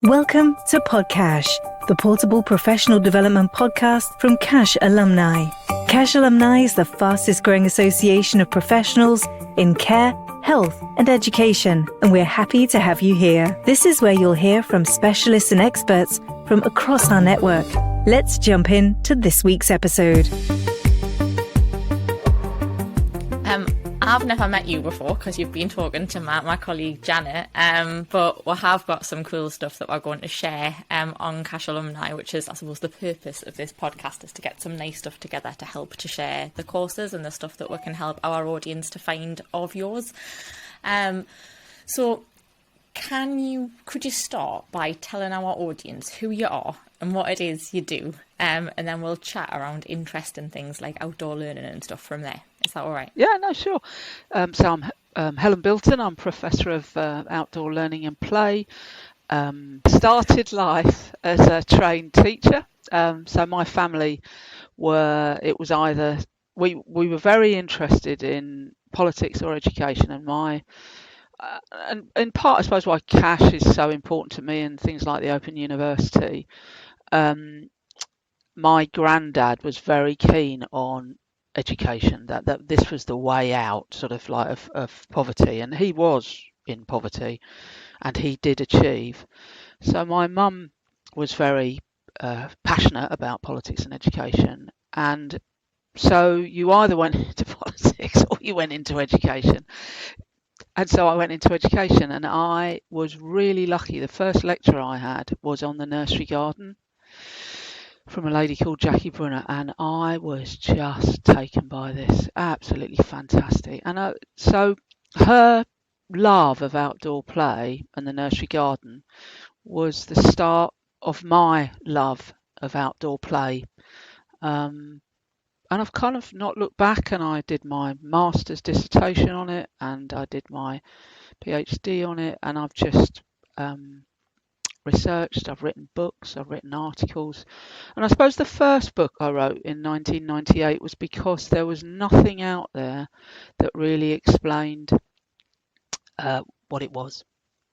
Welcome to Podcash, the portable professional development podcast from CASH alumni. CASH alumni is the fastest growing association of professionals in care, health and education, and we're happy to have you here. This is where you'll hear from specialists and experts from across our network. Let's jump in to this week's episode. I've never met you before because you've been talking to my colleague Janet, but we have got some cool stuff that we're going to share on CASH Alumni, which is, I suppose, the purpose of this podcast is to get some nice stuff together to help to share the courses and the stuff that we can help our audience to find of yours. So could you start by telling our audience who you are and what it is you do, and then we'll chat around interesting things like outdoor learning and stuff from there. Is that all right? Yeah, no, sure. So I'm Helen Bilton. I'm Professor of Outdoor Learning and Play. Started life as a trained teacher. So my family we were very interested in politics or education, and and in part, I suppose, why CASH is so important to me and things like the Open University. My granddad was very keen on education, that this was the way out, sort of like of poverty, and he was in poverty and he did achieve. So my mum was very passionate about politics and education, and so you either went into politics or you went into education. And so I went into education, and I was really lucky. The first lecture I had was on the nursery garden from a lady called Jackie Brunner, and I was just taken by this. Absolutely fantastic. And so her love of outdoor play and the nursery garden was the start of my love of outdoor play. And I've kind of not looked back, and I did my master's dissertation on it and I did my PhD on it, and I've just researched, I've written books, I've written articles. And I suppose the first book I wrote in 1998 was because there was nothing out there that really explained what it was,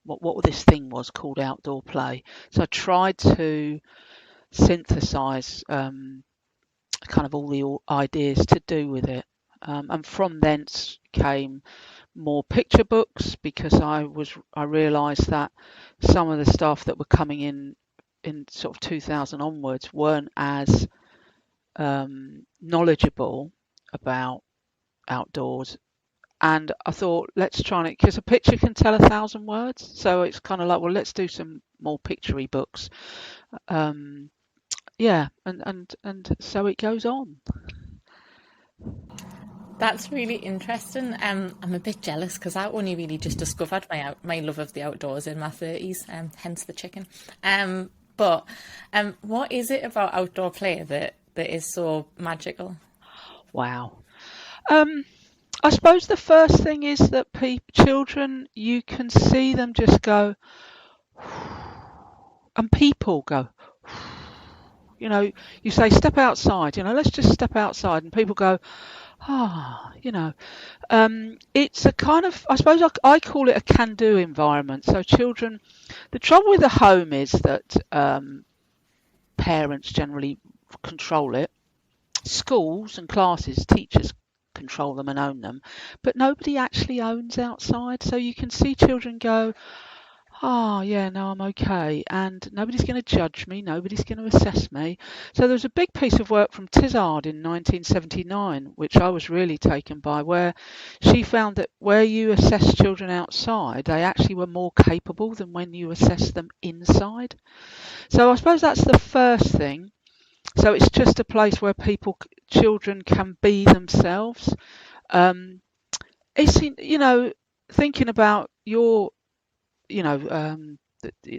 what this thing was called outdoor play. So I tried to synthesize kind of all the ideas to do with it, and from thence came more picture books, because I realised that some of the stuff that were coming in sort of 2000 onwards weren't as knowledgeable about outdoors. And I thought, let's try it, because a picture can tell 1,000 words, so it's kind of like, well, let's do some more picture-y books. Yeah, and so it goes on. That's really interesting. I'm a bit jealous because I only really just discovered my love of the outdoors in my 30s, hence the chicken. But what is it about outdoor play that is so magical? Wow. I suppose the first thing is that children, you can see them just go, and people go, you know, you say, step outside, let's just step outside, and people go, it's a kind of, I suppose I call it a can-do environment. So children, the trouble with the home is that parents generally control it. Schools and classes, teachers control them and own them, but nobody actually owns outside. So you can see children go, yeah, no, I'm okay, and nobody's going to judge me, nobody's going to assess me. So there was a big piece of work from Tizard in 1979, which I was really taken by, where she found that where you assess children outside, they actually were more capable than when you assess them inside. So I suppose that's the first thing. So it's just a place where children can be themselves. It's, thinking about your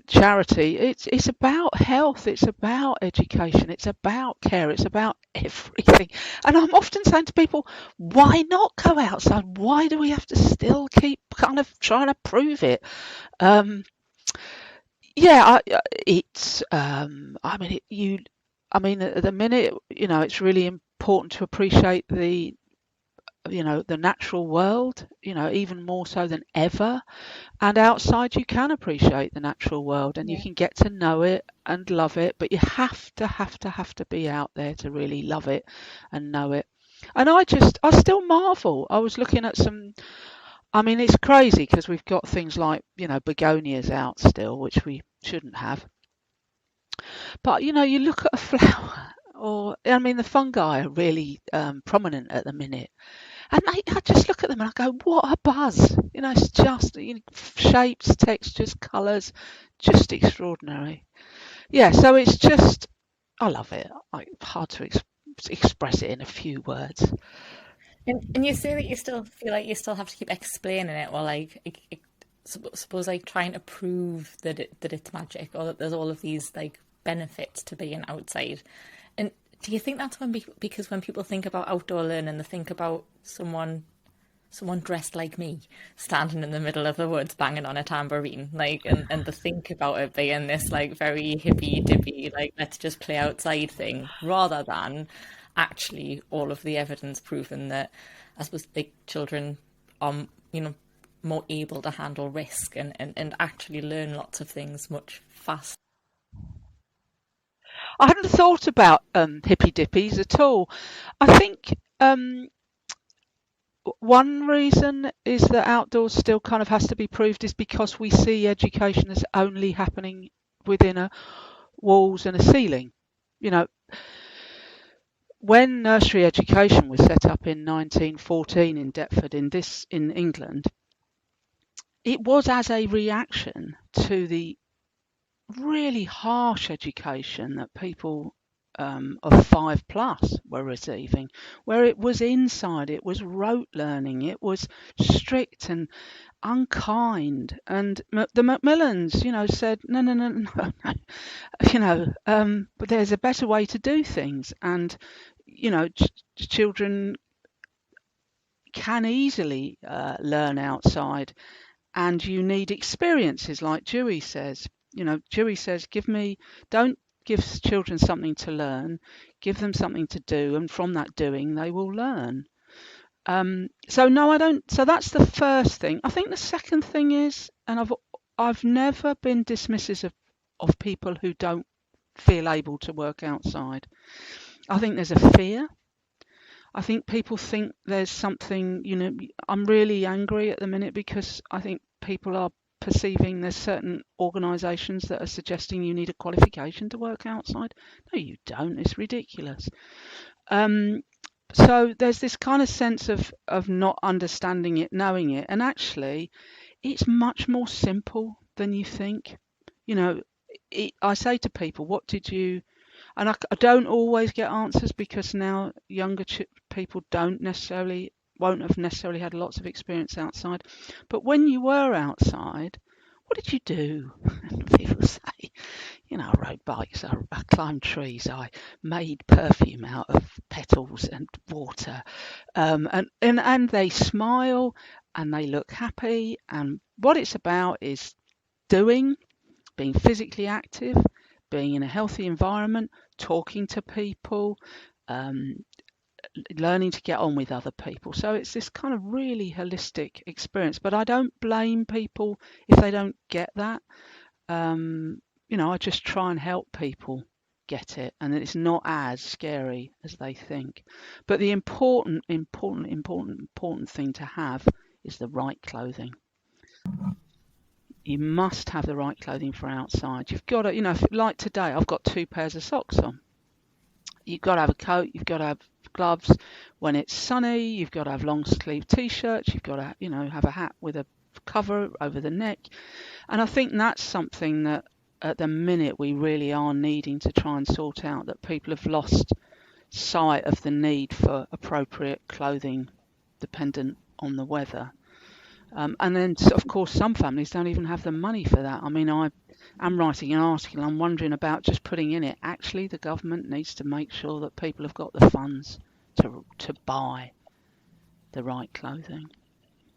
charity, it's about health, it's about education, it's about care, it's about everything. And I'm often saying to people, why not go outside? Why do we have to still keep kind of trying to prove it? At the minute, it's really important to appreciate the the natural world, even more so than ever. And outside you can appreciate the natural world and you can get to know it and love it, but you have to be out there to really love it and know it. And I still marvel. I was looking at it's crazy because we've got things like, begonias out still, which we shouldn't have. But, you look at a flower the fungi are really prominent at the minute. And I just look at them and I go, what a buzz. It's just shapes, textures, colours, just extraordinary. Yeah, so it's just, I love it. Hard to express it in a few words. And you say that you still feel like you still have to keep explaining it, or suppose trying to prove that it's magic, or that there's all of these benefits to being outside. And do you think that's because when people think about outdoor learning, they think about someone dressed like me standing in the middle of the woods banging on a tambourine, and they think about it being this very hippy dippy let's just play outside thing, rather than actually all of the evidence proving that I suppose children are more able to handle risk and actually learn lots of things much faster. I hadn't thought about hippy dippies at all. I think one reason is that outdoors still kind of has to be proved is because we see education as only happening within a walls and a ceiling. When nursery education was set up in 1914 in Deptford in England, it was as a reaction to the really harsh education that people of 5+ were receiving, where it was inside, it was rote learning, it was strict and unkind. And the Macmillans, said no, but there's a better way to do things. And children can easily learn outside, and you need experiences, like Dewey says. Dewey says, don't give children something to learn, give them something to do, and from that doing they will learn. So no, I don't. So that's the first thing. I think the second thing is, and I've never been dismissive of people who don't feel able to work outside. I think there's a fear. I think people think there's something, I'm really angry at the minute because I think people are perceiving there's certain organisations that are suggesting you need a qualification to work outside. No, you don't. It's ridiculous. So there's this kind of sense of not understanding it, knowing it, and actually it's much more simple than you think. I say to people, what did you... And I don't always get answers because now younger people won't have necessarily had lots of experience outside. But when you were outside, what did you do? And people say, I rode bikes, I climbed trees, I made perfume out of petals and water. And they smile and they look happy. And what it's about is doing, being physically active, being in a healthy environment, talking to people, learning to get on with other people. So it's this kind of really holistic experience. But I don't blame people if they don't get that. I just try and help people get it, and it's not as scary as they think. But the important thing to have is the right clothing. You must have the right clothing for outside. You've got to, like today, I've got 2 pairs of socks on. You've got to have a coat, you've got to have gloves. When it's sunny, you've got to have long sleeve t-shirts, you've got to, have a hat with a cover over the neck. And I think that's something that at the minute we really are needing to try and sort out, that people have lost sight of the need for appropriate clothing dependent on the weather. And then, of course, some families don't even have the money for that. I mean, I am writing an article, I'm wondering about just putting in it, actually, the government needs to make sure that people have got the funds to buy the right clothing.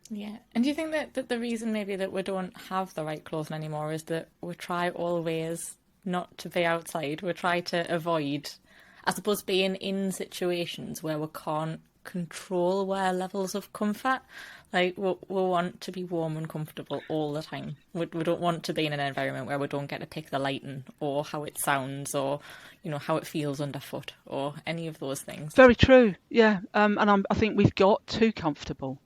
Yeah. And do you think that the reason maybe that we don't have the right clothing anymore is that we try always not to be outside? We try to avoid, I suppose, being in situations where we can't control our levels of comfort. Like we want to be warm and comfortable all the time. We don't want to be in an environment where we don't get to pick the lighting or how it sounds or, you know, how it feels underfoot or any of those things. Very true. Yeah. I think we've got too comfortable.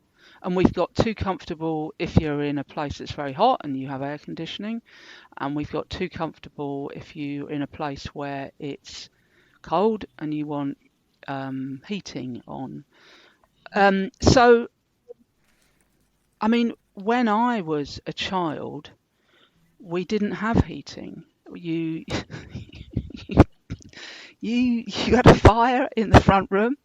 And we've got too comfortable if you're in a place that's very hot and you have air conditioning. And we've got too comfortable if you're in a place where it's cold and you want heating on. So, I mean, when I was a child, we didn't have heating. You had a fire in the front room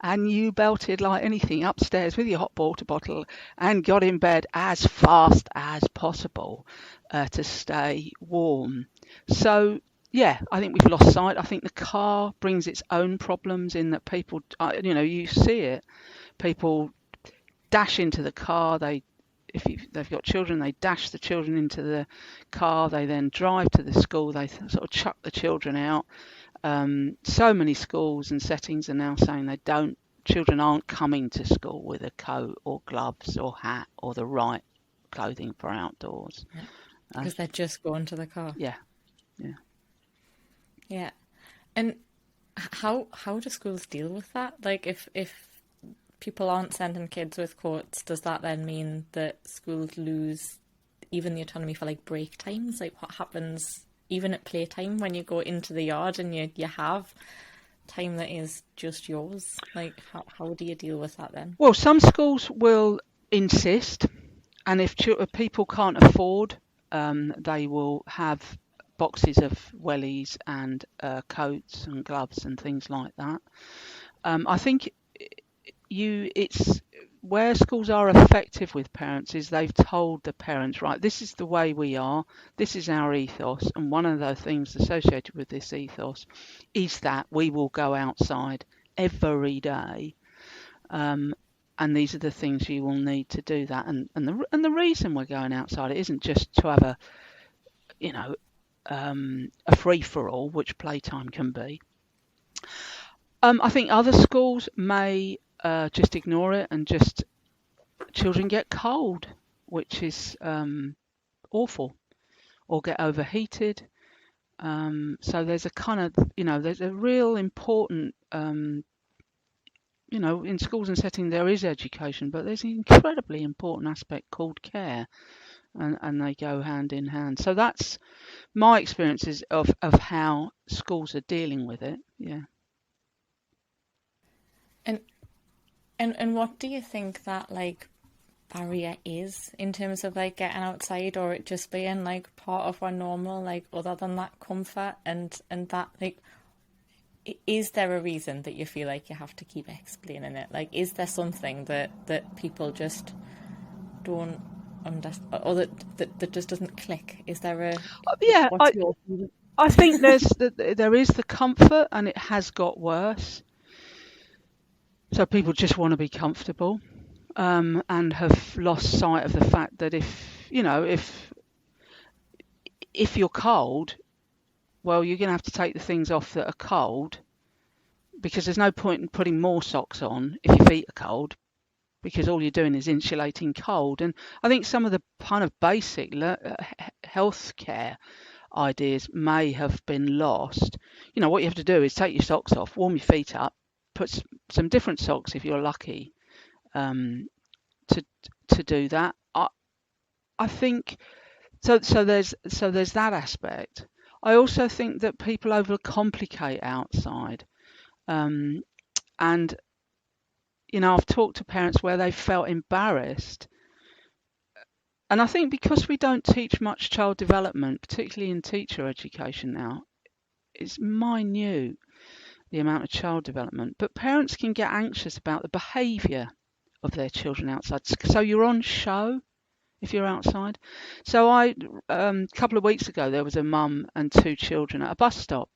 and you belted like anything upstairs with your hot water bottle and got in bed as fast as possible to stay warm. So, yeah, I think we've lost sight. I think the car brings its own problems in that people, you see it. People dash into the car. If they've got children, they dash the children into the car. They then drive to the school. They sort of chuck the children out. So many schools and settings are now saying children aren't coming to school with a coat or gloves or hat or the right clothing for outdoors. Because they're just going to the car. Yeah. And how do schools deal with that? Like if people aren't sending kids with coats, does that then mean that schools lose even the autonomy for like break times? Like what happens even at playtime when you go into the yard and you have time that is just yours? Like how do you deal with that then? Well, some schools will insist, and if people can't afford, they will have boxes of wellies and coats and gloves and things like that. I think it's where schools are effective with parents is they've told the parents, right, this is the way we are, this is our ethos, and one of the things associated with this ethos is that we will go outside every day, and these are the things you will need to do that. And the reason we're going outside, it isn't just to have a free-for-all, which playtime can be. I think other schools may just ignore it and just children get cold, which is awful, or get overheated. So there's a kind of, there's a real important, in schools and settings there is education, but there's an incredibly important aspect called care, and they go hand in hand. So that's my experiences of how schools are dealing with it. Yeah. And what do you think that like barrier is in terms of like getting outside, or it just being like part of our normal, like other than that comfort and that, like, is there a reason that you feel like you have to keep explaining it? Like, is there something that people just don't understand, or that just doesn't click? Is there a I think there is the comfort, and it has got worse. So people just want to be comfortable, and have lost sight of the fact that if you're cold, well, you're going to have to take the things off that are cold, because there's no point in putting more socks on if your feet are cold, because all you're doing is insulating cold. And I think some of the kind of basic healthcare ideas may have been lost. What you have to do is take your socks off, warm your feet up, put some different socks if you're lucky to do that. I think so there's that aspect. I also think that people overcomplicate outside, and I've talked to parents where they felt embarrassed, and I think because we don't teach much child development, particularly in teacher education now, it's minute, the amount of child development, but parents can get anxious about the behaviour of their children outside. So you're on show if you're outside. So a couple of weeks ago, there was a mum and two children at a bus stop,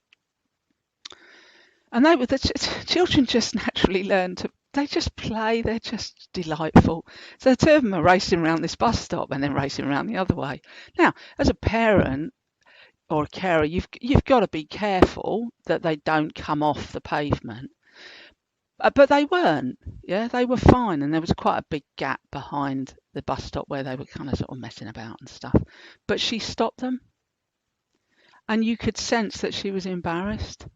and the children just naturally learn they just play. They're just delightful. So the two of them are racing around this bus stop and then racing around the other way. Now, as a parent or a carer, you've got to be careful that they don't come off the pavement. But they weren't. Yeah, they were fine, and there was quite a big gap behind the bus stop where they were kind of sort of messing about and stuff. But she stopped them, and you could sense that she was embarrassed.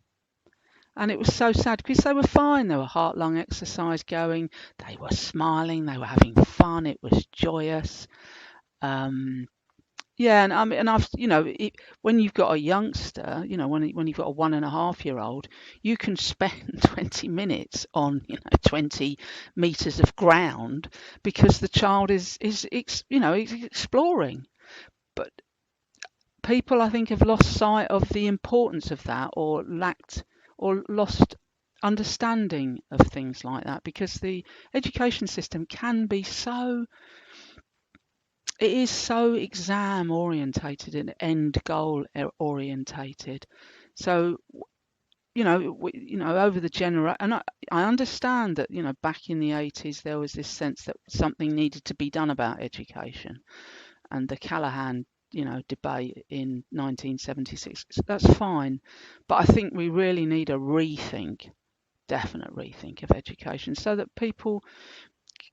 And it was so sad because they were fine. There were heart-lung exercise going. They were smiling. They were having fun. It was joyous. Um, Yeah, and I mean, and I've, when you've got a youngster, when you've got a 1.5-year-old, you can spend 20 minutes on, 20 meters of ground because the child is exploring. But people, I think, have lost sight of the importance of that, or lost understanding of things like that, because the education system can be it is so exam orientated and end goal orientated. So, over the and I understand that, back in the 80s there was this sense that something needed to be done about education, and the Callaghan, debate in 1976. That's fine, but I think we really need a definite rethink of education, so that people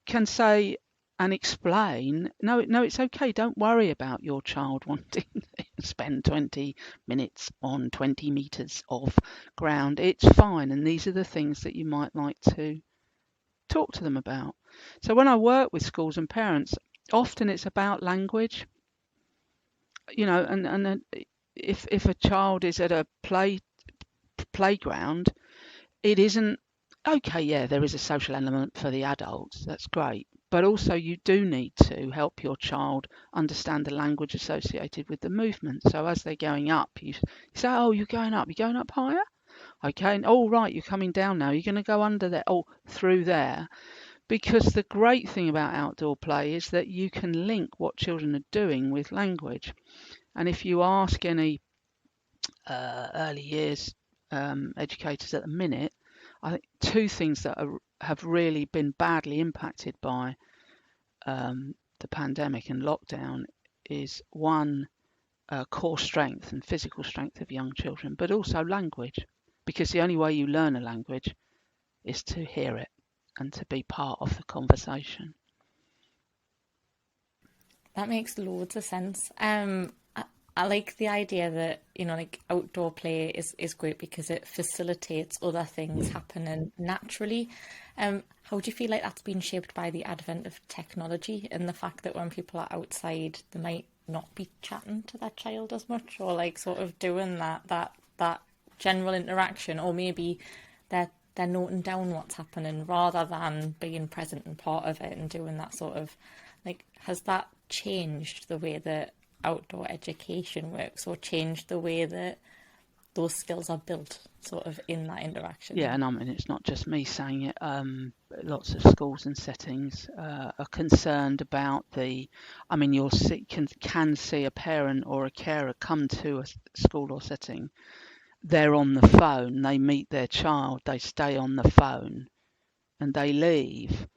can say and explain, no, it's okay. Don't worry about your child wanting to spend 20 minutes on 20 meters of ground. It's fine. And these are the things that you might like to talk to them about. So when I work with schools and parents, often it's about language, and if a child is at a playground, it isn't okay. Yeah, there is a social element for the adults. That's great. But also you do need to help your child understand the language associated with the movement. So as they're going up, you say, oh, you're going up higher? Okay, and oh, right, you're coming down now. You're going to go under there, oh, through there. Because the great thing about outdoor play is that you can link what children are doing with language. And if you ask any early years educators at the minute, I think two things that have really been badly impacted by the pandemic and lockdown is one, core strength and physical strength of young children, but also language, because the only way you learn a language is to hear it and to be part of the conversation. That makes loads of sense. I like the idea that, like outdoor play is great because it facilitates other things happening naturally. How do you feel like that's been shaped by the advent of technology and the fact that when people are outside, they might not be chatting to their child as much, or like sort of doing that general interaction, or maybe they're noting down what's happening rather than being present and part of it and doing that sort of, like, has that changed the way that outdoor education works, or changed the way that those skills are built sort of in that interaction? Yeah, and I mean, it's not just me saying it. Lots of schools and settings are concerned about you'll can see a parent or a carer come to a school or setting. They're on the phone, they meet their child, they stay on the phone, and they leave.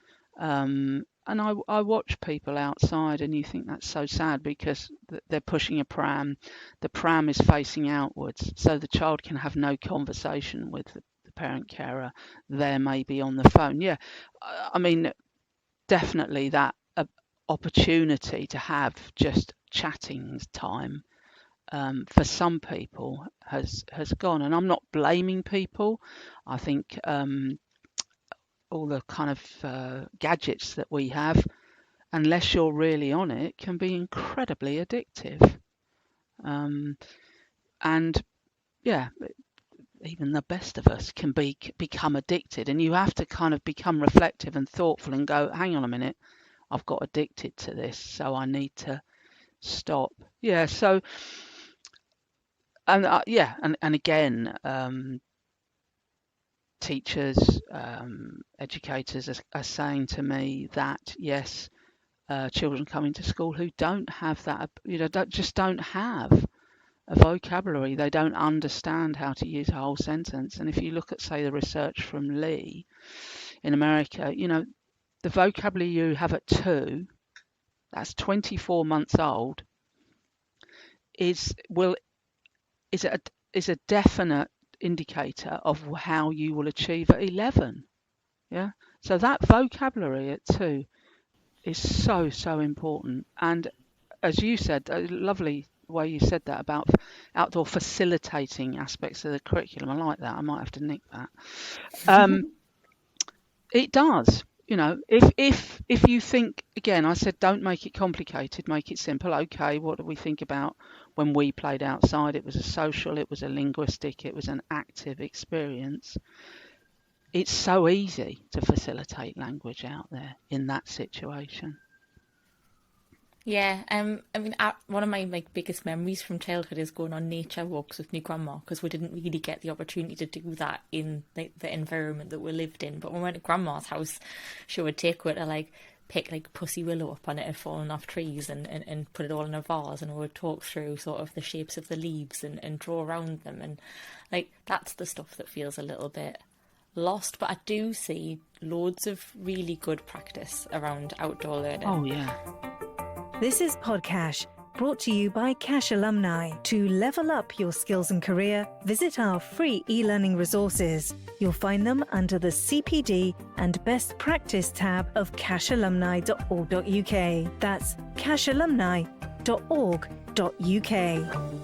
And I watch people outside, and you think that's so sad because they're pushing a pram. The pram is facing outwards, so the child can have no conversation with the parent carer. They're maybe on the phone. Yeah, I mean, definitely that opportunity to have just chatting time for some people has gone. And I'm not blaming people. I think all the kind of gadgets that we have, unless you're really on it, can be incredibly addictive. And yeah, even the best of us can become addicted, and you have to kind of become reflective and thoughtful and go, hang on a minute, I've got addicted to this, so I need to stop. Yeah, so and and again, teachers, educators are saying to me that yes, children coming to school who don't have that, don't have a vocabulary. They don't understand how to use a whole sentence. And if you look at, say, the research from Lee in America, the vocabulary you have at 2, that's 24 months old, is a definite indicator of how you will achieve at 11. Yeah. So that vocabulary at 2 is so important. And as you said, a lovely way you said that about outdoor facilitating aspects of the curriculum. I like that. I might have to nick that. It does. You know, if you think, again, I said don't make it complicated, make it simple. Okay, what do we think about when we played outside? It was a social, it was a linguistic, it was an active experience. It's so easy to facilitate language out there in that situation. Yeah, I mean, one of my biggest memories from childhood is going on nature walks with my grandma, because we didn't really get the opportunity to do that in the environment that we lived in. But when we went to grandma's house, she would take her to pick pussy willow up on it had fallen off trees and put it all in a vase, and we would talk through sort of the shapes of the leaves and draw around them, and that's the stuff that feels a little bit lost. But I do see loads of really good practice around outdoor learning. Oh yeah. This is Podcash, brought to you by Cash Alumni. To level up your skills and career, visit our free e-learning resources. You'll find them under the CPD and Best Practice tab of cashalumni.org.uk. That's cashalumni.org.uk.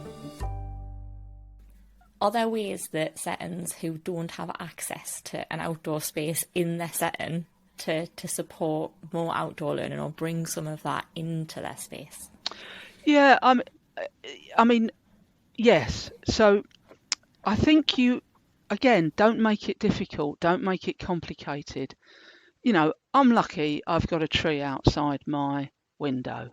Are there ways that settings who don't have access to an outdoor space in their setting to support more outdoor learning or bring some of that into their space? Yeah, I mean, yes. So I think you, again, don't make it difficult, don't make it complicated. You know, I'm lucky I've got a tree outside my window.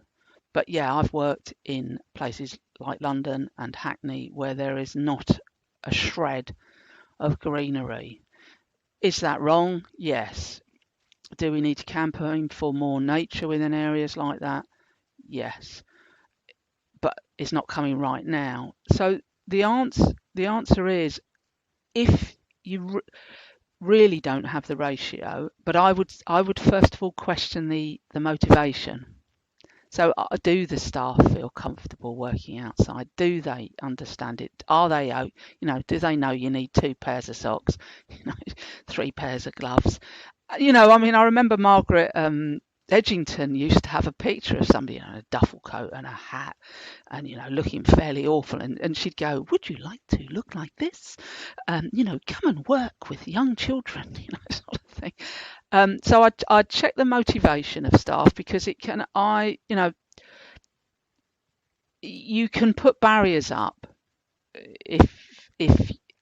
But yeah, I've worked in places like London and Hackney where there is not a shred of greenery. Is that wrong? Yes. Do we need to campaign for more nature within areas like that? Yes. But it's not coming right now. So the answer is, if you really don't have the ratio, but I would first of all question the motivation. So do the staff feel comfortable working outside? Do they understand it? Are they, do they know you need 2 pairs of socks, 3 pairs of gloves? I remember Margaret Edgington used to have a picture of somebody in a duffel coat and a hat and, looking fairly awful. And she'd go, would you like to look like this? Come and work with young children, sort of thing. So I'd check the motivation of staff, because you can put barriers up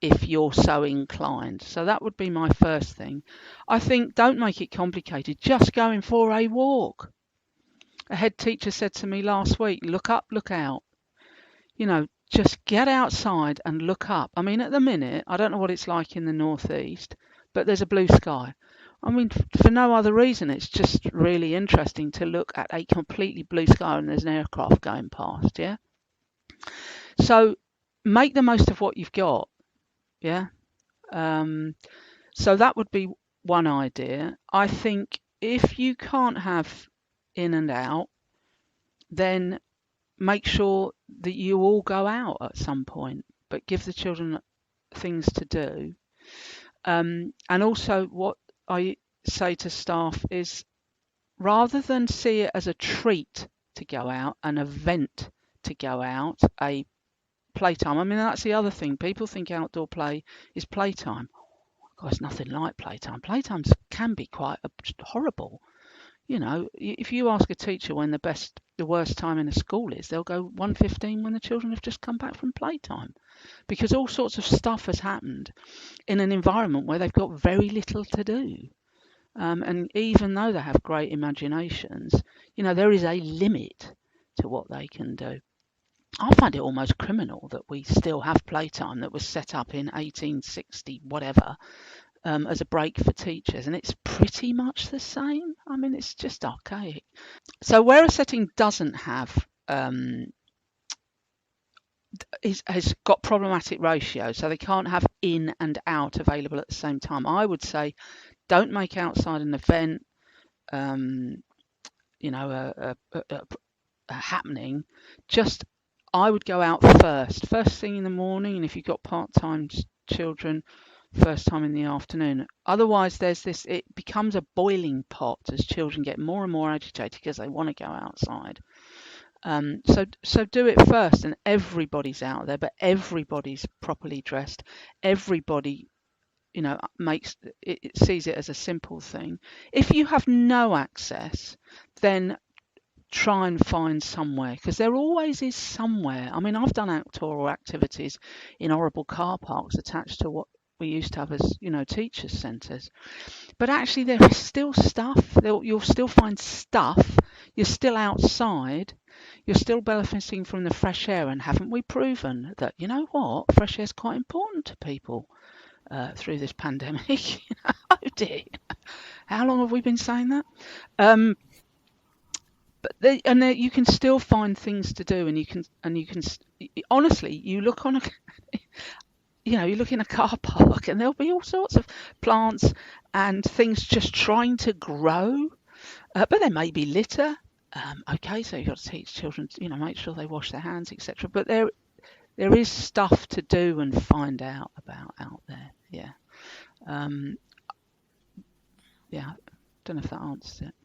if you're so inclined. So that would be my first thing. I think don't make it complicated. Just going for a walk. A head teacher said to me last week, look up, look out. Just get outside and look up. I mean, at the minute, I don't know what it's like in the northeast, but there's a blue sky. I mean, for no other reason, it's just really interesting to look at a completely blue sky and there's an aircraft going past, yeah? So make the most of what you've got, yeah? So that would be one idea. I think if you can't have in and out, then make sure that you all go out at some point, but give the children things to do. And also what I say to staff is, rather than see it as a treat to go out, an event to go out, a playtime. I mean, that's the other thing. People think outdoor play is playtime. God, it's nothing like playtime. Playtimes can be quite horrible. If you ask a teacher when the worst time in a school is, they'll go 1:15 when the children have just come back from playtime, because all sorts of stuff has happened in an environment where they've got very little to do. And even though they have great imaginations, there is a limit to what they can do. I find it almost criminal that we still have playtime that was set up in 1860 whatever, as a break for teachers, and it's pretty much the same. I mean, it's just archaic. So where a setting doesn't have has got problematic ratios, so they can't have in and out available at the same time, I would say don't make outside an event, a happening. Just, I would go out first thing in the morning, and if you've got part-time children, first time in the afternoon. Otherwise, it becomes a boiling pot as children get more and more agitated because they want to go outside. So do it first, and everybody's out there, but everybody's properly dressed. Everybody, it sees it as a simple thing. If you have no access, then try and find somewhere, because there always is somewhere. I mean, I've done outdoor activities in horrible car parks attached to what we used to have as, teachers' centres. But actually, there is still stuff. You'll still find stuff. You're still outside. You're still benefiting from the fresh air. And haven't we proven that, fresh air is quite important to people through this pandemic? Oh dear. How long have we been saying that? But you can still find things to do, and you can honestly, you look on a you look in a car park and there'll be all sorts of plants and things just trying to grow, but there may be litter. Okay, so you've got to teach children, make sure they wash their hands, etc. But there is stuff to do and find out about out there. Yeah. Yeah. Don't know if that answers it.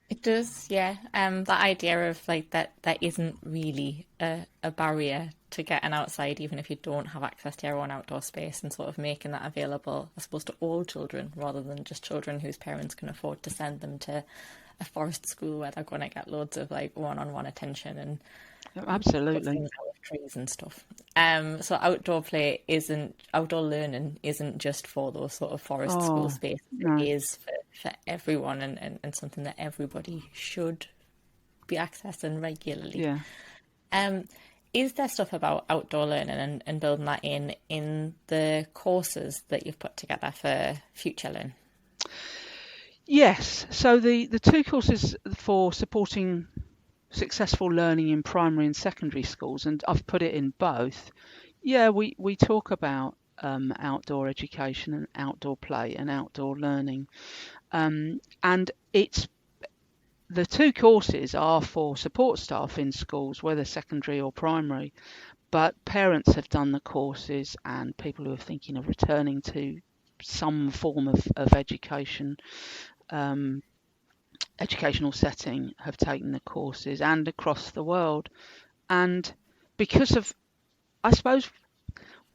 It does, yeah. That idea of that isn't really a barrier to getting outside, even if you don't have access to your own outdoor space, and sort of making that available, I suppose, to all children rather than just children whose parents can afford to send them to a forest school where they're going to get loads of one-on-one attention and absolutely things out of trees and stuff. So outdoor learning isn't just for those sort of forest school spaces. No. It is for everyone, and something that everybody should be accessing regularly. Yeah. Is there stuff about outdoor learning and building that in the courses that you've put together for FutureLearn? Yes. So the two courses for supporting successful learning in primary and secondary schools, and I've put it in both. Yeah, we talk about outdoor education and outdoor play and outdoor learning, and it's the two courses are for support staff in schools, whether secondary or primary, but parents have done the courses, and people who are thinking of returning to some form of education, educational setting, have taken the courses, and across the world. And because of, I suppose,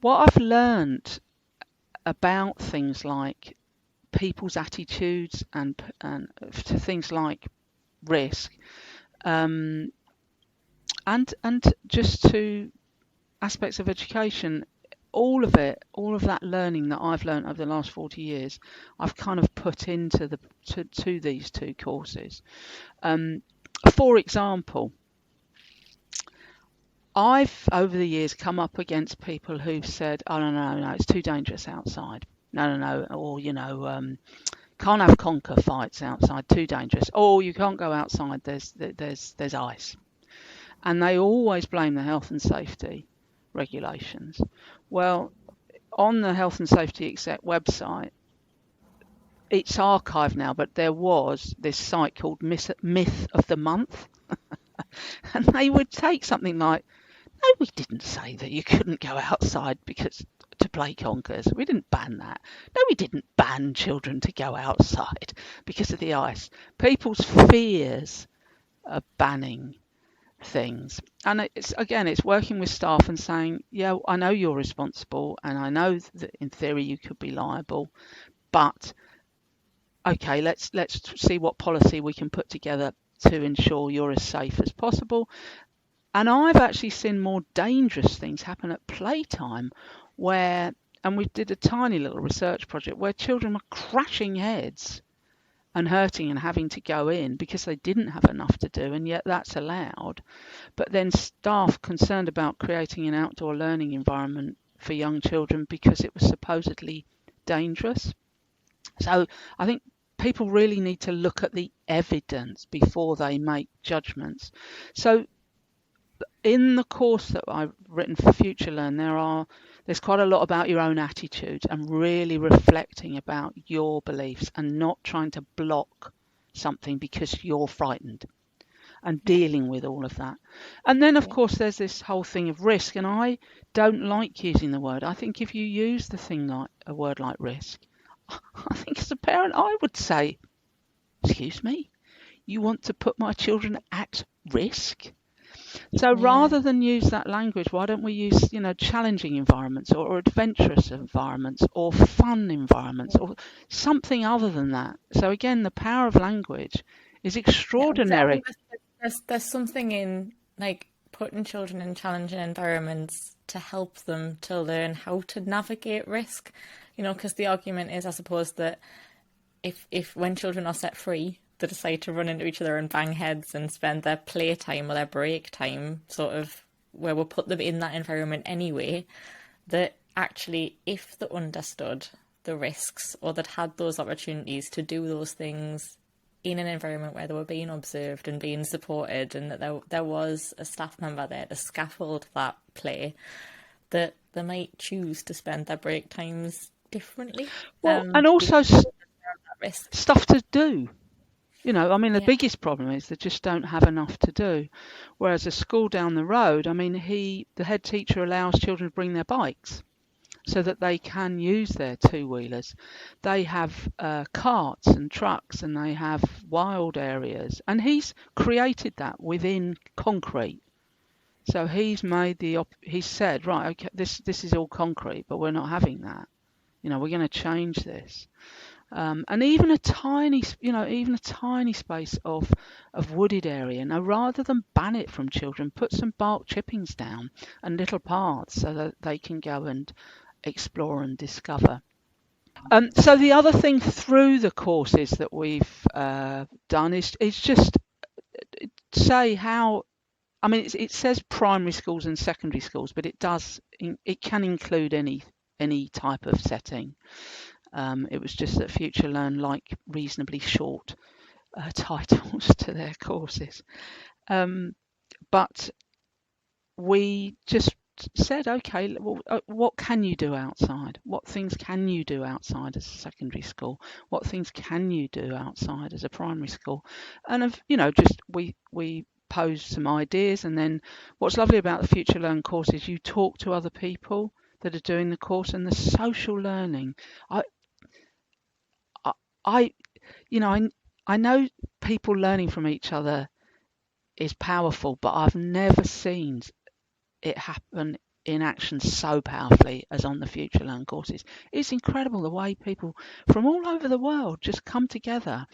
what I've learned about things like people's attitudes and to things like risk, and just to aspects of education, all of that learning that I've learned over the last 40 years, I've kind of put into to these two courses. For example, I've over the years come up against people who've said, "Oh no, it's too dangerous outside. No," or can't have conker fights outside, too dangerous. Oh, you can't go outside. There's ice, and they always blame the health and safety regulations. Well, on the Health and Safety Exec website, it's archived now, but there was this site called Myth of the Month, and they would take something like, "No, we didn't say that you couldn't go outside to play conkers. We didn't ban that. No, we didn't ban children to go outside because of the ice." People's fears of banning things, and it's working with staff and saying, "Yeah, I know you're responsible, and I know that in theory you could be liable, but okay, let's see what policy we can put together to ensure you're as safe as possible." And I've actually seen more dangerous things happen at playtime, and we did a tiny little research project where children were crashing heads and hurting and having to go in because they didn't have enough to do, and yet that's allowed. But then staff concerned about creating an outdoor learning environment for young children because it was supposedly dangerous. So I think people really need to look at the evidence before they make judgments. So in the course that I've written for FutureLearn, there's quite a lot about your own attitude and really reflecting about your beliefs and not trying to block something because you're frightened. and dealing with all of that. And then, of course, there's this whole thing of risk, and I don't like using the word. I think if you use a word like risk, I think as a parent, I would say, excuse me, you want to put my children at risk? So rather than use that language, why don't we use, challenging environments or adventurous environments or fun environments or something other than that? So again, the power of language is extraordinary. There's something in like putting children in challenging environments to help them to learn how to navigate risk, because the argument is, I suppose, that if when children are set free, they decide to run into each other and bang heads and spend their playtime or their break time sort of where we'll put them in that environment anyway, that actually if they understood the risks or that had those opportunities to do those things in an environment where they were being observed and being supported, and that there was a staff member there to scaffold that play, that they might choose to spend their break times differently. Well, and also stuff to do. The biggest problem is they just don't have enough to do. Whereas a school down the road, the head teacher allows children to bring their bikes so that they can use their two-wheelers. They have carts and trucks, and they have wild areas. And he's created that within concrete. So he's said, right, okay, this is all concrete, but we're not having that. We're going to change this. And even a tiny space of wooded area. Now, rather than ban it from children, put some bark chippings down and little paths so that they can go and explore and discover. So the other thing through the courses that we've done is just say how. It says primary schools and secondary schools, but it can include any type of setting. It was just that FutureLearn like reasonably short titles to their courses. But we just said, okay, well, what can you do outside? What things can you do outside as a secondary school? What things can you do outside as a primary school? And we posed some ideas. And then what's lovely about the FutureLearn course is you talk to other people that are doing the course, and the social learning. I know people learning from each other is powerful, but I've never seen it happen in action so powerfully as on the FutureLearn courses. It's incredible the way people from all over the world just come together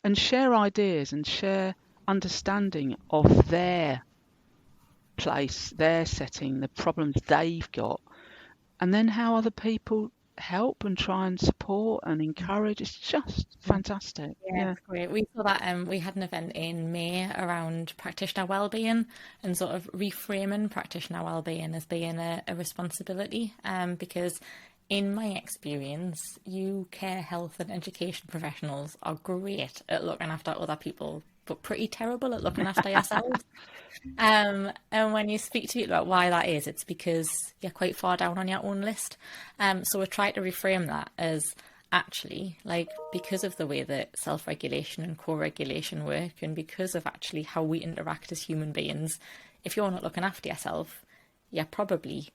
and share ideas and share understanding of their place, their setting, the problems they've got, and then how other people help and try and support and encourage. It's just fantastic. Yeah, it's great. We saw that we had an event in May around practitioner wellbeing and sort of reframing practitioner wellbeing as being a responsibility, because in my experience, care, health and education professionals are great at looking after other people, but pretty terrible at looking after yourselves. And when you speak to people about why that is, it's because you're quite far down on your own list. So we're trying to reframe that as actually, like, because of the way that self-regulation and co-regulation work, and because of actually how we interact as human beings, if you're not looking after yourself, you're probably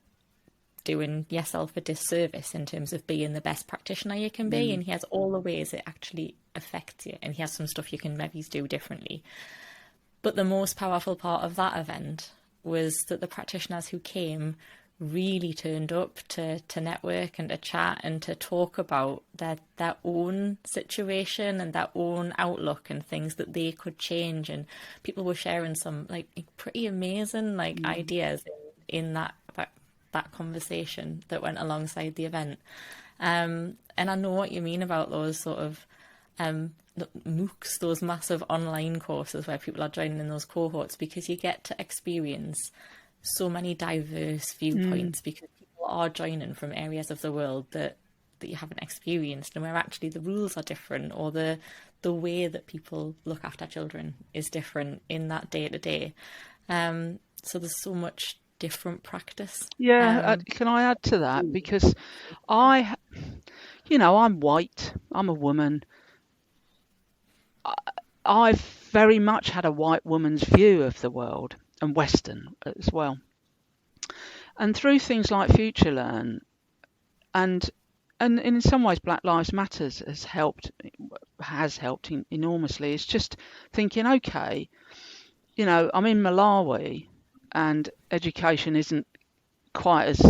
doing yourself a disservice in terms of being the best practitioner you can be. And here's all the ways it actually affects you, and here's some stuff you can maybe do differently. But the most powerful part of that event was that the practitioners who came really turned up to network and to chat and to talk about their own situation and their own outlook and things that they could change. And people were sharing some like pretty amazing ideas in that conversation that went alongside the event. And I know what you mean about those sort of MOOCs, those massive online courses where people are joining in those cohorts, because you get to experience so many diverse viewpoints, because people are joining from areas of the world that you haven't experienced, and where actually the rules are different, or the way that people look after children is different in that day to day. So there's so much different practice. Can I add to that? Because I'm white, I'm a woman. I've very much had a white woman's view of the world, and Western as well. And through things like FutureLearn, and in some ways Black Lives Matters has helped enormously. It's just thinking, okay, I'm in Malawi and education isn't quite as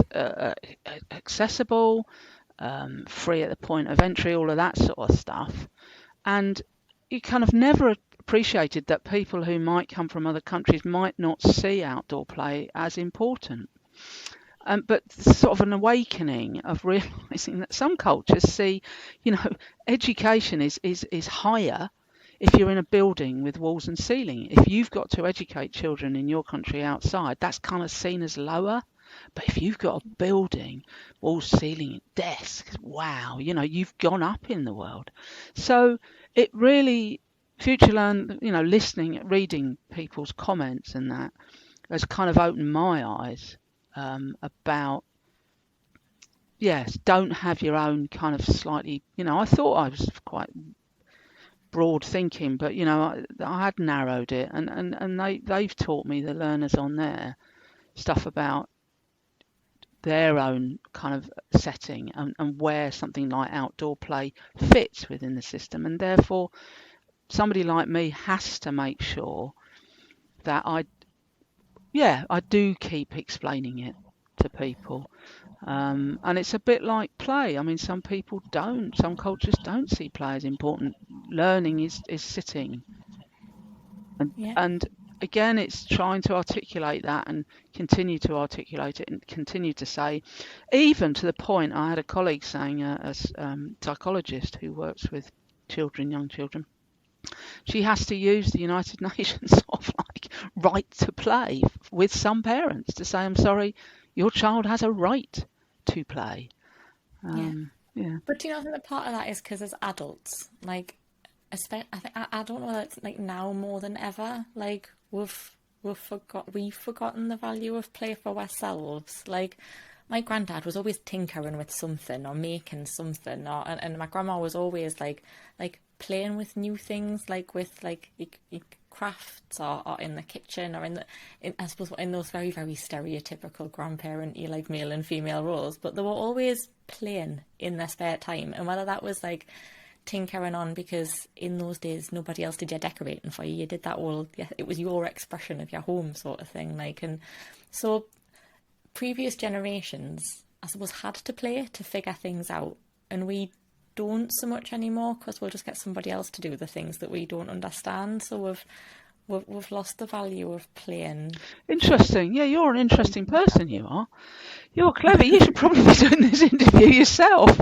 accessible, free at the point of entry, all of that sort of stuff. And you kind of never appreciated that people who might come from other countries might not see outdoor play as important. But sort of an awakening of realising that some cultures see, education is higher if you're in a building with walls and ceiling. If you've got to educate children in your country outside, that's kind of seen as lower. But if you've got a building, walls, ceiling, desks, wow, you've gone up in the world. So it really, FutureLearn, listening, reading people's comments and that has kind of opened my eyes about, yes, don't have your own kind of slightly, I thought I was quite broad thinking, but I had narrowed it, and they've taught me, the learners on there, stuff about their own kind of setting and where something like outdoor play fits within the system, and therefore somebody like me has to make sure that I do keep explaining it to people. And it's a bit like play. I mean, some cultures don't see play as important. Learning is sitting. And again, it's trying to articulate that and continue to articulate it and continue to say, even to the point, I had a colleague saying, a psychologist who works with young children, she has to use the United Nations sort of like right to play with some parents to say, I'm sorry, your child has a right to play. Yeah. But do you know, I think that part of that is because as adults, like, I don't know, that's like now more than ever, like we've forgotten the value of play for ourselves. Like, my granddad was always tinkering with something or making something, and my grandma was always like playing with new things, like with like crafts or in the kitchen or I suppose in those very, very stereotypical grandparent-y like male and female roles, but they were always playing in their spare time. And whether that was like tinkering on because in those days nobody else did your decorating for you, did that all, it was your expression of your home sort of thing, like. And so previous generations, I suppose, had to play to figure things out, and we don't so much anymore because we'll just get somebody else to do the things that we don't understand. So we've lost the value of playing. Interesting. Yeah, you're an interesting person, you are. You're clever. You should probably be doing this interview yourself.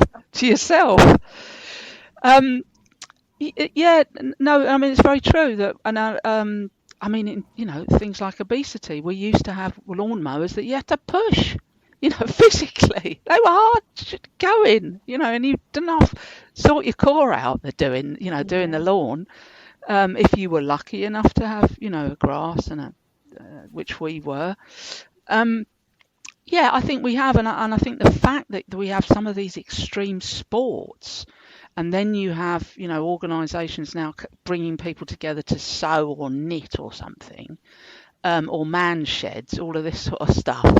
Yeah, no, I mean, it's very true that, and I mean, things like obesity, we used to have lawnmowers that you had to push, physically. They were hard going, and you didn't have to sort your core out. They're doing the lawn. If you were lucky enough to have, grass and which we were. Yeah, I think we have, and I think the fact that we have some of these extreme sports, and then you have, organisations now bringing people together to sew or knit or something, or man sheds, all of this sort of stuff.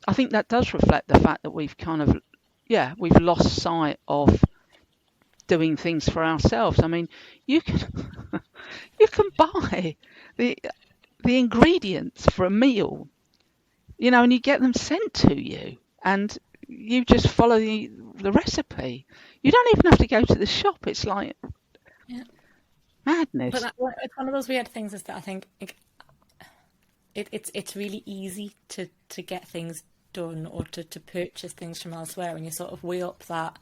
I think that does reflect the fact that we've we've lost sight of doing things for ourselves. I mean, you can buy the ingredients for a meal, and you get them sent to you, and you just follow the recipe. You don't even have to go to the shop. It's like madness. But it's one of those weird things is that I think it's really easy to get things done or to purchase things from elsewhere, and you sort of weigh up that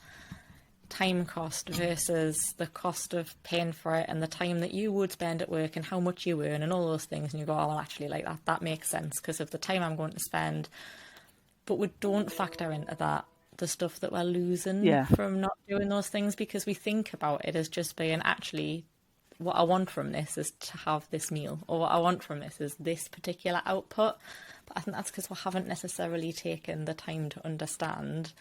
time cost versus the cost of paying for it and the time that you would spend at work and how much you earn and all those things, and you go, oh, well, actually, like that makes sense because of the time I'm going to spend. But we don't factor into that the stuff that we're losing from not doing those things, because we think about it as just being, actually, what I want from this is to have this meal, or what I want from this is this particular output. But I think that's because we haven't necessarily taken the time to understand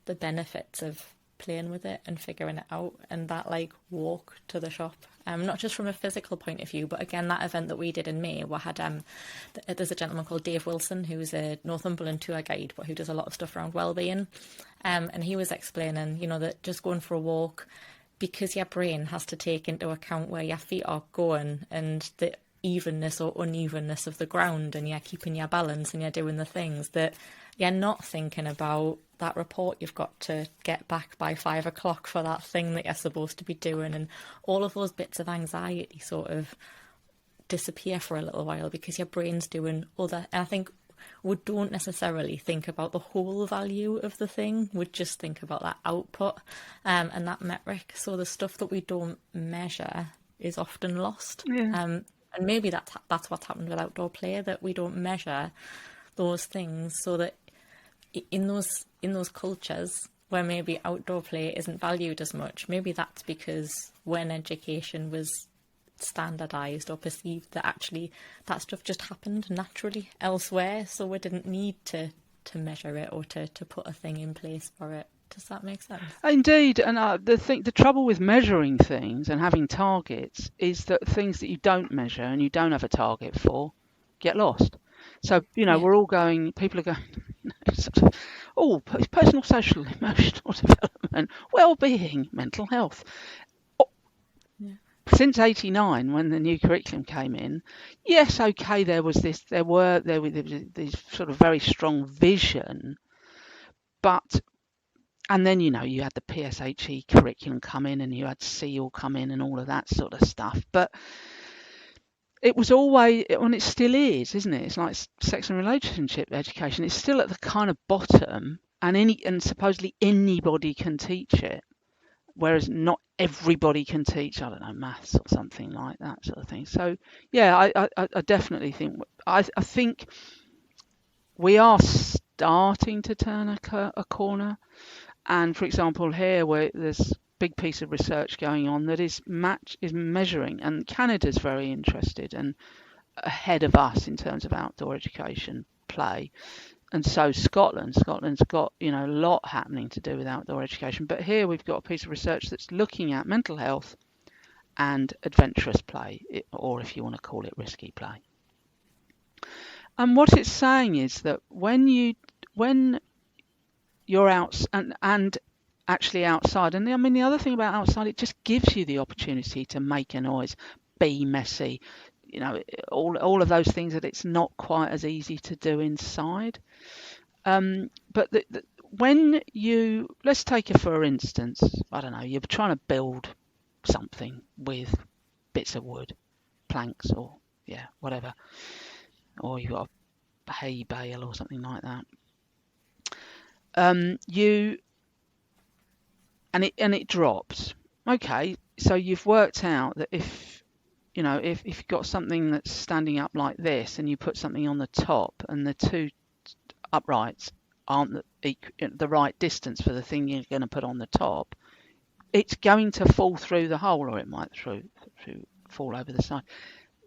the benefits of playing with it and figuring it out, and that like walk to the shop, not just from a physical point of view, but again that event that we did in May, we had there's a gentleman called Dave Wilson who's a Northumberland tour guide but who does a lot of stuff around Wellbeing, and he was explaining, you know, that just going for a walk, because your brain has to take into account where your feet are going and the evenness or unevenness of the ground, and you're keeping your balance and you're doing the things that you're not thinking about that report you've got to get back by 5 o'clock for that thing that you're supposed to be doing, and all of those bits of anxiety sort of disappear for a little while because your brain's doing other. And I think we don't necessarily think about the whole value of the thing, we just think about that output and that metric. So the stuff that we don't measure is often lost. And maybe that's what's happened with outdoor play, that we don't measure those things, so that in those cultures where maybe outdoor play isn't valued as much, maybe that's because when education was standardized or perceived, that actually that stuff just happened naturally elsewhere, so we didn't need to measure it or to put a thing in place for it. Does that make sense? Indeed, and the trouble with measuring things and having targets is that things that you don't measure and you don't have a target for get lost. So, you know, we're all going, people are going, sort of, personal, social, emotional development, well-being, mental health. Since '89, when the new curriculum came in, yes, okay, there was this sort of very strong vision, but, and then, you know, you had the PSHE curriculum come in and you had SEAL come in and all of that sort of stuff, but it was always, and it still is, isn't it? It's like sex and relationship education. It's still at the kind of bottom, and supposedly anybody can teach it, whereas not everybody can teach, I don't know, maths or something like that sort of thing. So yeah, I definitely think I think we are starting to turn a corner. And for example, here where there's big piece of research going on that is measuring, and Canada's very interested and ahead of us in terms of outdoor education play, and so Scotland's got, you know, a lot happening to do with outdoor education. But here we've got a piece of research that's looking at mental health and adventurous play, or if you want to call it risky play. And what it's saying is that when you're out and actually outside, and I mean the other thing about outside, it just gives you the opportunity to make a noise, be messy, you know, all of those things that it's not quite as easy to do inside. But when you, let's take it for instance, I don't know, you're trying to build something with bits of wood, planks, or whatever, or you've got a hay bale or something like that. And it drops. Okay, so you've worked out that if you've got something that's standing up like this and you put something on the top and the two uprights aren't the right distance for the thing you're going to put on the top, it's going to fall through the hole, or it might fall over the side.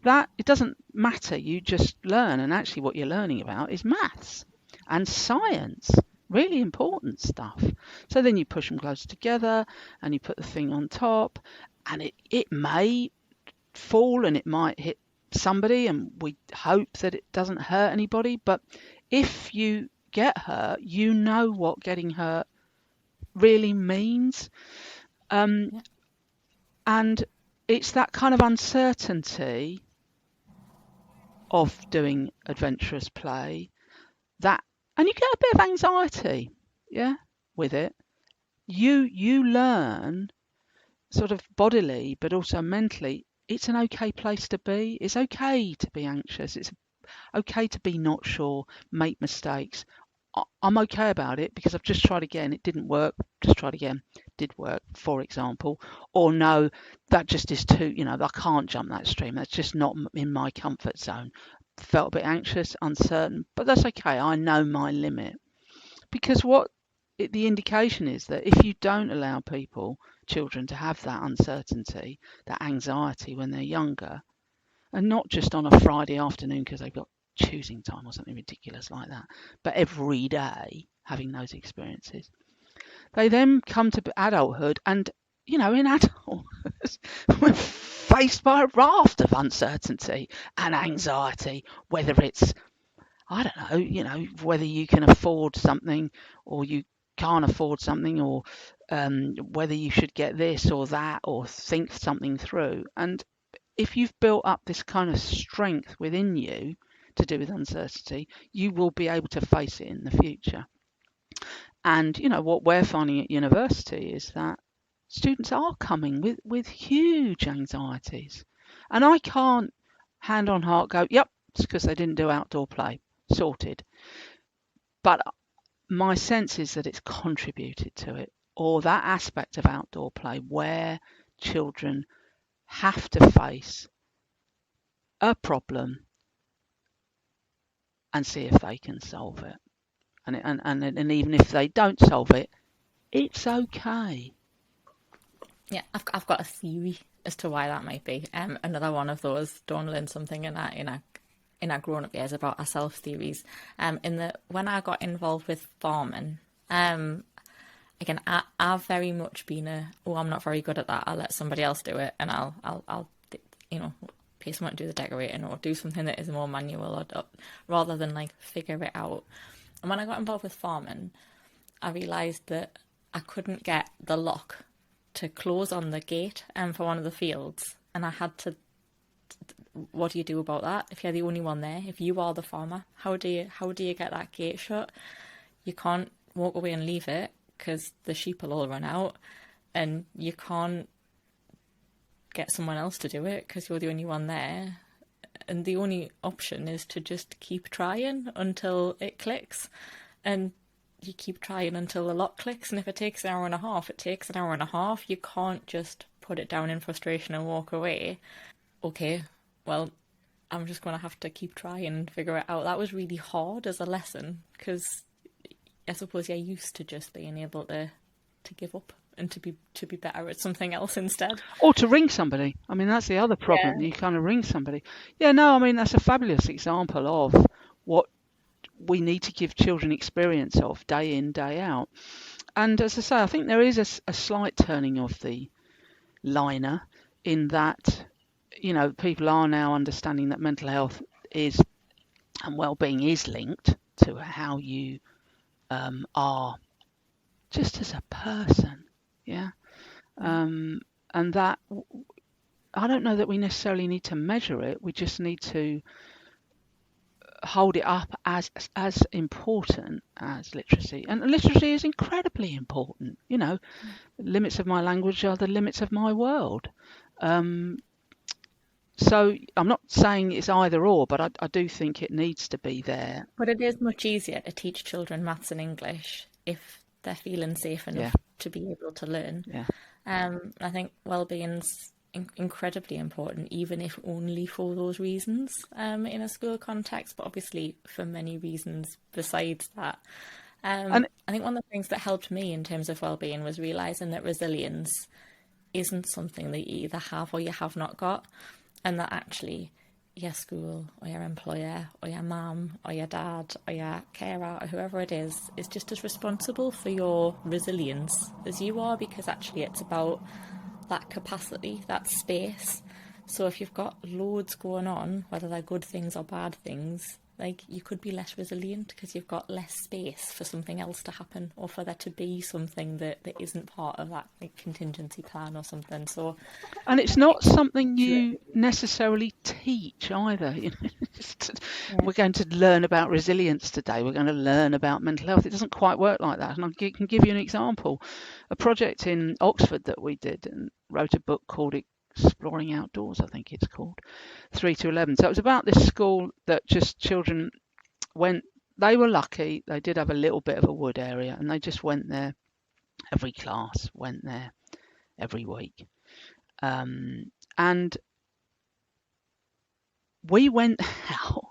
That, it doesn't matter, you just learn, and actually what you're learning about is maths and science. Really important stuff. So then you push them closer together and you put the thing on top, and it may fall and it might hit somebody, and we hope that it doesn't hurt anybody, but if you get hurt, you know what getting hurt really means. And it's that kind of uncertainty of doing adventurous play that, and you get a bit of anxiety, with it. You learn sort of bodily, but also mentally, it's an okay place to be. It's okay to be anxious. It's okay to be not sure, make mistakes. I'm okay about it because I've just tried again. It didn't work. Just tried again. Did work, for example. Or no, that just is too, I can't jump that stream. That's just not in my comfort zone. Felt a bit anxious, uncertain, but that's okay. I know my limit. Because the indication is that if you don't allow children to have that uncertainty, that anxiety when they're younger, and not just on a Friday afternoon because they've got choosing time or something ridiculous like that, but every day having those experiences, They then come to adulthood, and in adulthood, we're faced by a raft of uncertainty and anxiety, whether it's, I don't know, whether you can afford something or you can't afford something, or whether you should get this or that, or think something through. And if you've built up this kind of strength within you to do with uncertainty, you will be able to face it in the future. And what we're finding at university is that students are coming with huge anxieties, and I can't hand on heart go, yep, it's because they didn't do outdoor play, sorted. But my sense is that it's contributed to it, or that aspect of outdoor play where children have to face a problem and see if they can solve it. And even if they don't solve it, it's okay. Yeah, I've got a theory as to why that might be. Another one of those don't learn something in our grown-up years about ourselves theories. In that when I got involved with farming, again, I've very much been I'm not very good at that, I'll let somebody else do it, and I'll pay someone to do the decorating or do something that is more manual, or rather than like figure it out. And when I got involved with farming, I realised that I couldn't get the lock to close on the gate for one of the fields, and I had to. What do you do about that? If you're the only one there, if you are the farmer, how do you get that gate shut? You can't walk away and leave it because the sheep will all run out, and you can't get someone else to do it because you're the only one there. And the only option is to just keep trying until it clicks, and you keep trying until the lock clicks. And if it takes an hour and a half, it takes an hour and a half. You can't just put it down in frustration and walk away. Okay, well, I'm just going to have to keep trying and figure it out. That was really hard as a lesson, because I suppose you're used to just being able to give up and to be better at something else instead. Or to ring somebody. I mean, that's the other problem. Yeah. You kind of ring somebody. Yeah, no, I mean, that's a fabulous example of what we need to give children experience of day in, day out. And as I say, I think there is a slight turning of the liner in that, people are now understanding that mental health is, and well-being is linked to how you are just as a person. Yeah. And that, I don't know that we necessarily need to measure it. We just need to hold it up as important as literacy. And literacy is incredibly important. The limits of my language are the limits of my world. So I'm not saying it's either or, but I do think it needs to be there. But it is much easier to teach children maths and English if they're feeling safe enough to be able to learn. Yeah. I think well-being's incredibly important, even if only for those reasons in a school context, but obviously for many reasons besides that. And I think one of the things that helped me in terms of well-being was realising that resilience isn't something that you either have or you have not got, and that actually your school or your employer or your mum or your dad or your carer or whoever it is just as responsible for your resilience as you are, because actually it's about that capacity, that space. So if you've got loads going on, whether they're good things or bad things, like you could be less resilient because you've got less space for something else to happen, or for there to be something that isn't part of that contingency plan or something. So, and it's not something you necessarily teach either. We're going to learn about resilience today. We're going to learn about mental health. It doesn't quite work like that. And I can give you an example. A project in Oxford that we did and wrote a book called Exploring Outdoors, I think it's called, 3 to 11. So it was about this school that just children went, they were lucky, they did have a little bit of a wood area, and they just went there, every class went there every week. And we went out,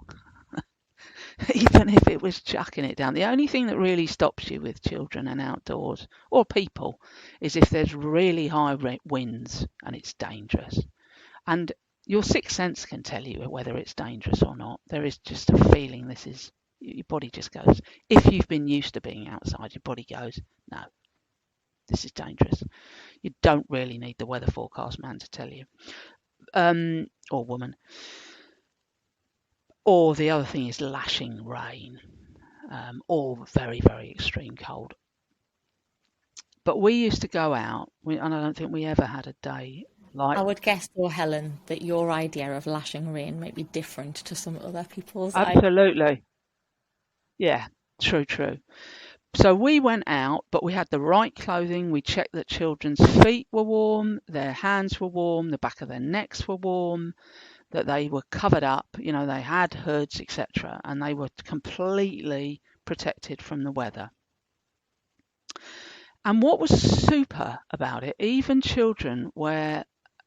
even if it was chucking it down. The only thing that really stops you with children and outdoors, or people, is if there's really high winds and it's dangerous. And your sixth sense can tell you whether it's dangerous or not. There is just a feeling your body just goes, if you've been used to being outside, your body goes, no, this is dangerous. You don't really need the weather forecast man to tell you, or woman. Or the other thing is lashing rain, or very, very extreme cold. But we used to go out, and I don't think we ever had a day like. I would guess, though, Helen, that your idea of lashing rain might be different to some other people's. Absolutely. Yeah, true. So we went out, but we had the right clothing. We checked that children's feet were warm, their hands were warm, the back of their necks were warm, that they were covered up, they had hoods, etc. And they were completely protected from the weather. And what was super about it, even children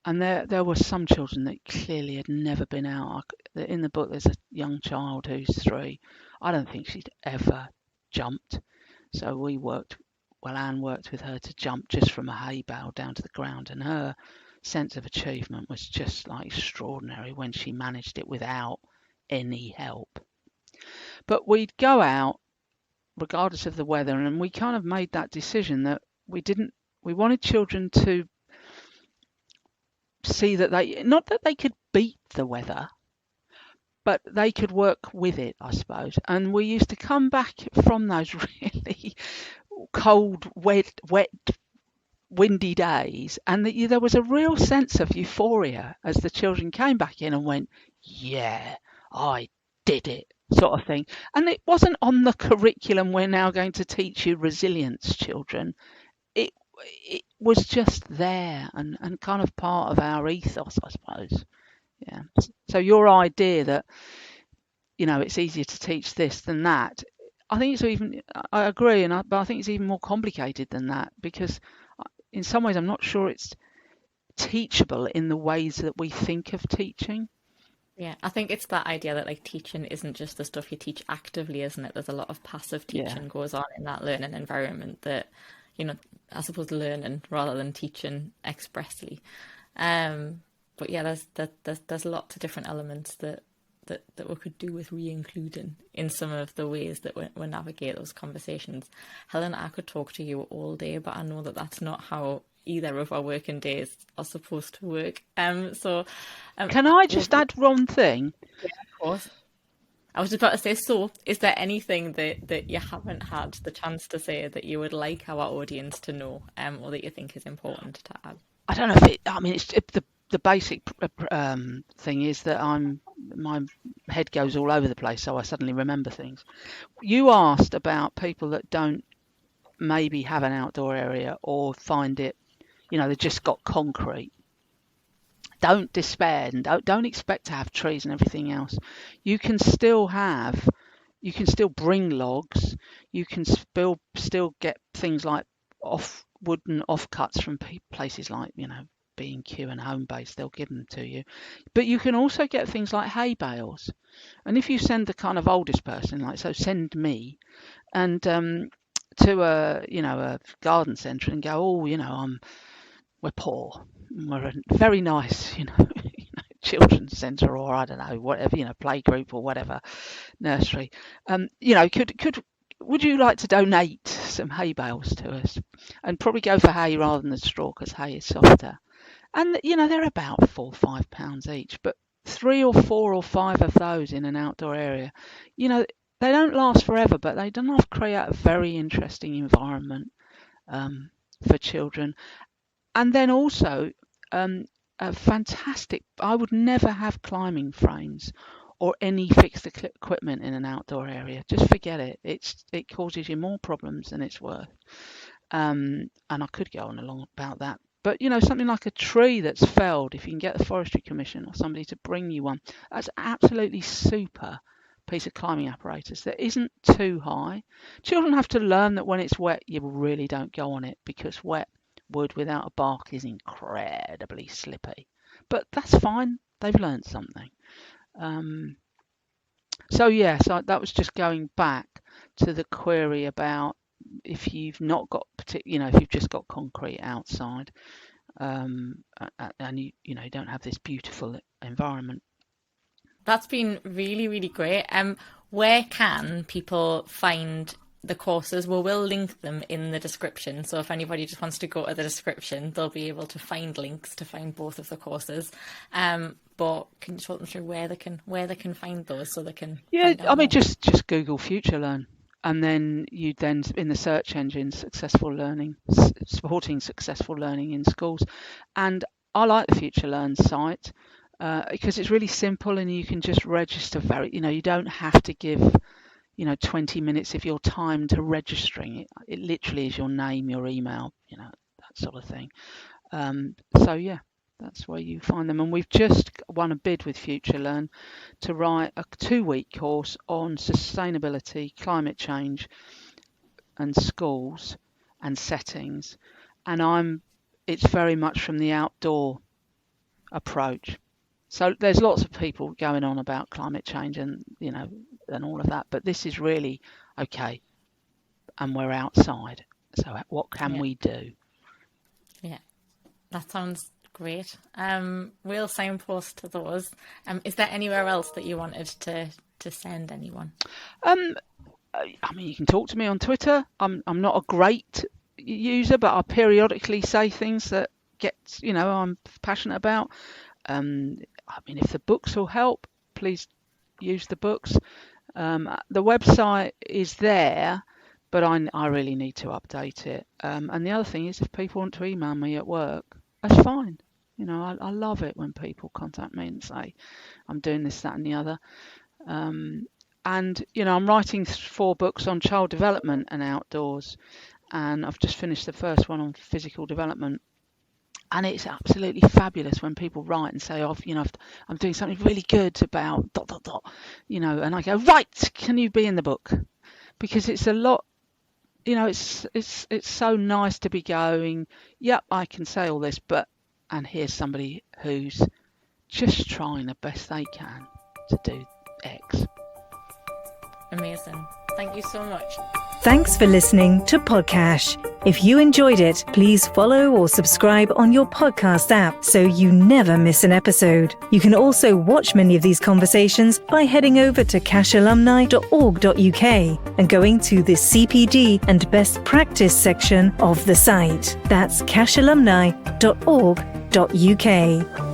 and there were some children that clearly had never been out. In the book, there's a young child who's 3. I don't think she'd ever jumped. So Anne worked with her to jump just from a hay bale down to the ground, and her sense of achievement was just like extraordinary when she managed it without any help. But we'd go out regardless of the weather, and we kind of made that decision that we wanted children to see that not that they could beat the weather, but they could work with it, I suppose. And we used to come back from those really cold, wet, windy days, and there was a real sense of euphoria as the children came back in and went, yeah, I did it, sort of thing. And it wasn't on the curriculum, we're now going to teach you resilience, children. It was just there and kind of part of our ethos, I suppose. Yeah. So your idea that, it's easier to teach this than that, I think I agree, but I think it's even more complicated than that, because in some ways I'm not sure it's teachable in the ways that we think of teaching. Yeah, I think it's that idea that like teaching isn't just the stuff you teach actively, isn't it? There's a lot of passive teaching goes on in that learning environment that, I suppose learning rather than teaching expressly. But yeah, there's lots of different elements that we could do with re-including in some of the ways that we navigate those conversations. Helen, I could talk to you all day, but I know that that's not how either of our working days are supposed to work. Can I just add one thing? Yeah, of course. I was just about to say, so is there anything that you haven't had the chance to say that you would like our audience to know, or that you think is important to add? I don't know if it's the basic thing is that my head goes all over the place, so I suddenly remember things. You asked about people that don't maybe have an outdoor area or find it, they've just got concrete. Don't despair and don't expect to have trees and everything else. You can still bring logs. You can still get things like wooden offcuts from places like, B&Q and Homebase. They'll give them to you. But you can also get things like hay bales. And if you send the kind of oldest person, send me, and to a garden centre and go, we're poor. We're a very nice, children's centre, or I don't know, whatever, playgroup or whatever, nursery. Would you like to donate some hay bales to us? And probably go for hay rather than the straw, because hay is softer. And they're about £4 or £5 each, but 3 or 4 or 5 of those in an outdoor area, they don't last forever, but they do create a very interesting environment for children. And then also a fantastic, I would never have climbing frames or any fixed equipment in an outdoor area. Just forget it. It causes you more problems than it's worth. And I could go on along about that. But, something like a tree that's felled, if you can get the Forestry Commission or somebody to bring you one, that's absolutely super piece of climbing apparatus that isn't too high. Children have to learn that when it's wet, you really don't go on it, because wet wood without a bark is incredibly slippy. But that's fine. They've learned something. So that was just going back to the query about if you've not got if you've just got concrete outside, and you don't have this beautiful environment. That's been really, really great. Where can people find the courses, we will link them in the description. So if anybody just wants to go to the description, they'll be able to find links to find both of the courses. But can you talk them through where they can find those so they can? Yeah, I mean, just Google FutureLearn, and then you then in the search engine, supporting successful learning in schools. And I like the FutureLearn site because it's really simple, and you can just register you don't have to give 20 minutes of your time to registering it. It literally is your name, your email, that sort of thing. So yeah, that's where you find them. And we've just won a bid with FutureLearn to write a 2-week course on sustainability, climate change and schools and settings. And it's very much from the outdoor approach. So there's lots of people going on about climate change and all of that, but this is really okay, and we're outside. So what can we do? Yeah, that sounds great. We'll signpost to those. Is there anywhere else that you wanted to send anyone? I mean, you can talk to me on Twitter. I'm not a great user, but I periodically say things that I'm passionate about. I mean, if the books will help, please use the books. The website is there, but I really need to update it. And the other thing is, if people want to email me at work, that's fine. I love it when people contact me and say, I'm doing this, that and the other. And, I'm writing 4 books on child development and outdoors. And I've just finished the first one on physical development. And it's absolutely fabulous when people write and say, I'm doing something really good about ... and I go, right, can you be in the book? Because it's a lot, it's so nice to be going, yep, I can say all this, and here's somebody who's just trying the best they can to do X. Amazing. Thank you so much. Thanks for listening to Podcash. If you enjoyed it, please follow or subscribe on your podcast app so you never miss an episode. You can also watch many of these conversations by heading over to cashalumni.org.uk and going to the CPD and best practice section of the site. That's cashalumni.org.uk.